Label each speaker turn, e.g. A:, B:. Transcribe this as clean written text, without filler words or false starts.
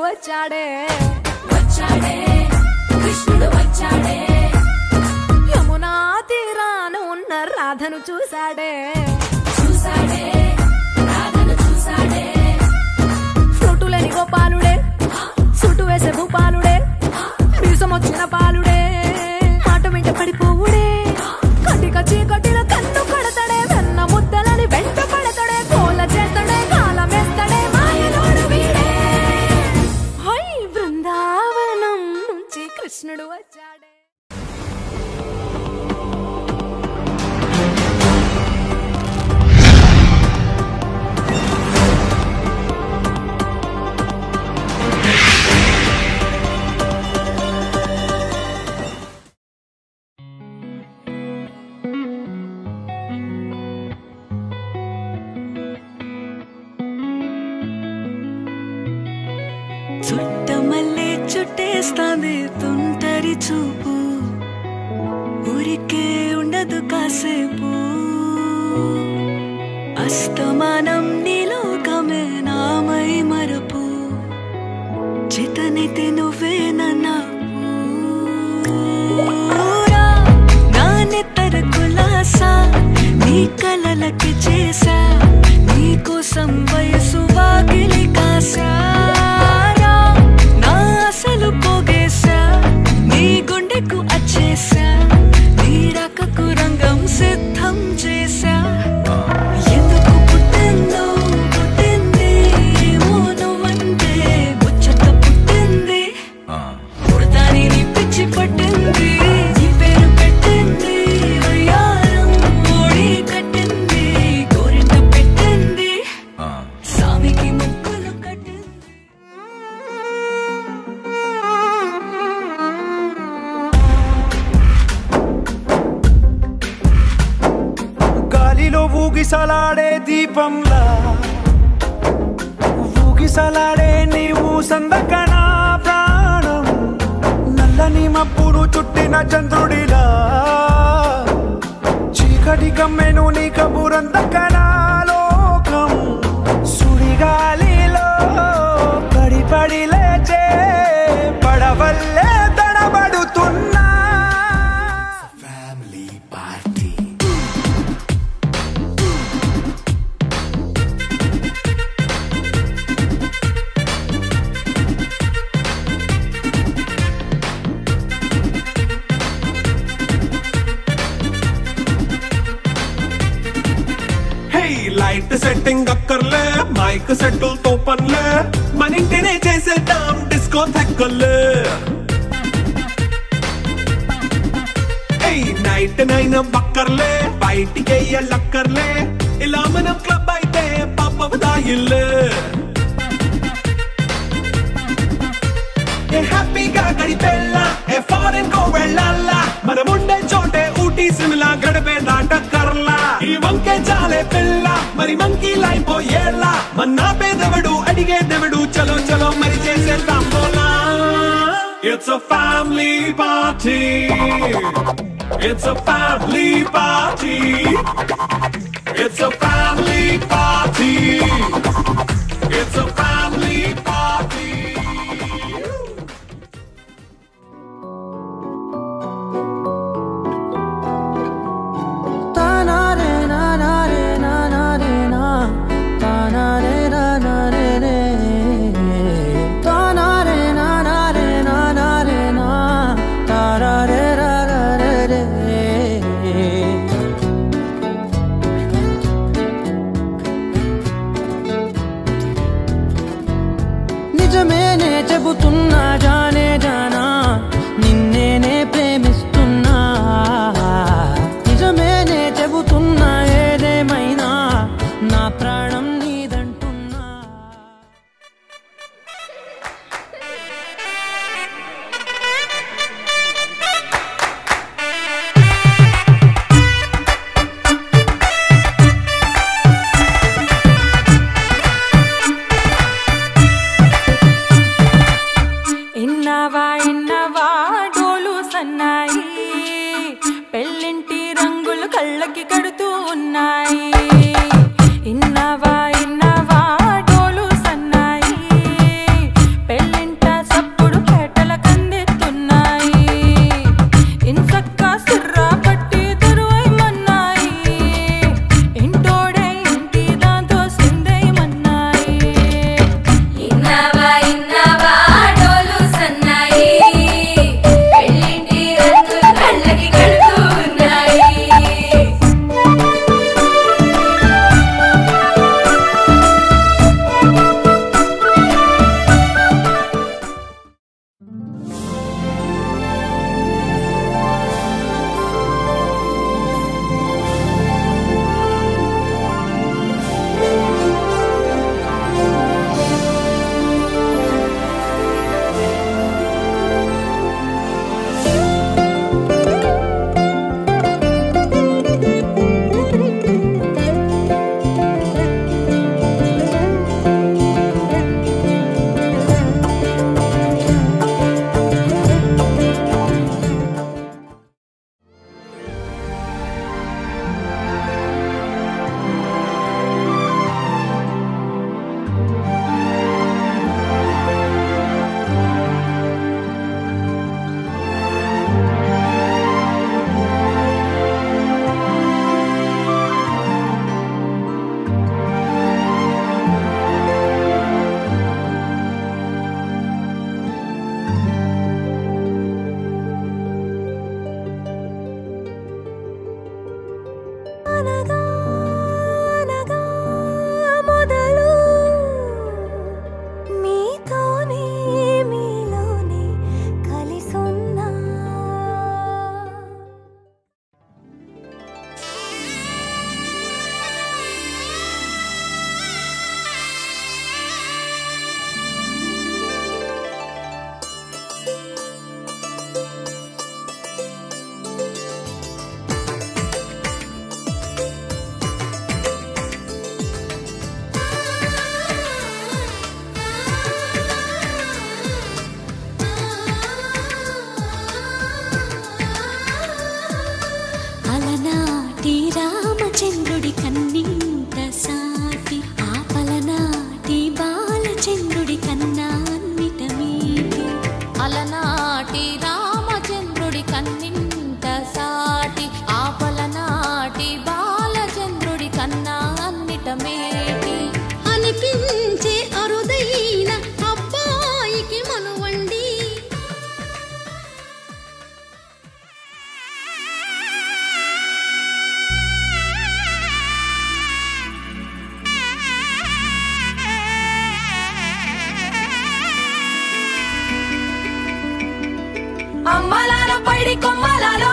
A: వచ్చాడే
B: వచ్చాడే కృష్ణుడు వచ్చాడే
A: యమునా తీరాన ఉన్న రాధను చూసాడే
B: చూసాడే రాధను చూసాడే
A: ఫ్రూటులేని గోపాలుడే సుటు వేసే భూపాలుడే మీసమొచ్చిన పాలుడే మాట వెంట పడిపోవుడే కటిక చీకటిలో కన్ను కడతాడే వెన్న ముద్దలని వెంట పడతాడే కోల చేస్తాడే కాలమేస్తాడే మాయలోడు వీడే హై బృందావనం నుంచి కృష్ణుడు వచ్చాడే
C: చుట్టమల్లే చుట్టేస్తాంది తుంటరి చూపు ఊరికే ఉండదు కాసేపు అస్తమానం నీలోకమే నామై మరపు చితనైతే నువ్వే నానెత్తర కులాసా నీ కలలకి చేసా నీ కోసం వయసు వాకిలి కాసా అసలు పోగేశా నీ గుండెకు అచ్చేసా నీ రాకకు రంగం సిద్ధం చేశా ఎందుకు పుట్టిందో పుట్టింది ఏమో నువ్వంటే ముచ్చట పుట్టింది పుడతాని నీ పిచ్చి పట్టింది నీ పేరు పెట్టింది వయ్యారం ఓడి కట్టింది గోరింట పెట్టింది సామికి ముక్కులు కట్టింది
D: ఊగిసలాడే దీపంలా ఊగిసలాడే నీవు సందకనా ప్రాణం నల్లని మబ్బును చుట్టిన చంద్రుడిలా చీకటి కమ్మెను నీ కబురందకనా లోకం సుడిగాలిలో పడి లేచే పడవల్లే తడబడుతున్నా లైట్ సెట్టింగ్ అక్కర్లే మైక్ సెట్టులతో పనులే మన ఇంటినే చేసేద్దాం డిస్కో థెక్కలే నైట్ నైన్ బక్కర్లే బయటికి వెయ్యలక్కర్లే ఇలా మనం క్లబ్ అయితే పాప దాయిల్లే హ్యాపీగా గడిపెళ్ళా ఫారెన్ కో వెళ్ళాలా మనం ఉండే చోటే ఊటీ సిమ్లా గడిపే దాటక్కర్లా ఈ వంకే చాలే పిల్ల మరి మంకీ లైపోయేలా మన్నా పేదవడు అడిగేదెవడు చలో చలో మరి చేసేద్దాం పోలా It's a family party It's a family party It's a family party It's a family party నిజమేనే చెబుతున్నా జానే జానా నిన్నేనే ప్రేమిస్తున్నా నిజమేనే చెబుతున్నా ఏదేమైనా నా ప్రాణం నీదంటున్నా
C: ఇన్నవా డోలు సన్నాయి పెళ్ళింటి రంగులు కళ్ళకి కడుతూ ఉన్నాయి ఇన్నవా డోలు సన్నాయి పెళ్ళింటి
A: అమ్మలాల పైడి కొమ్మలాలో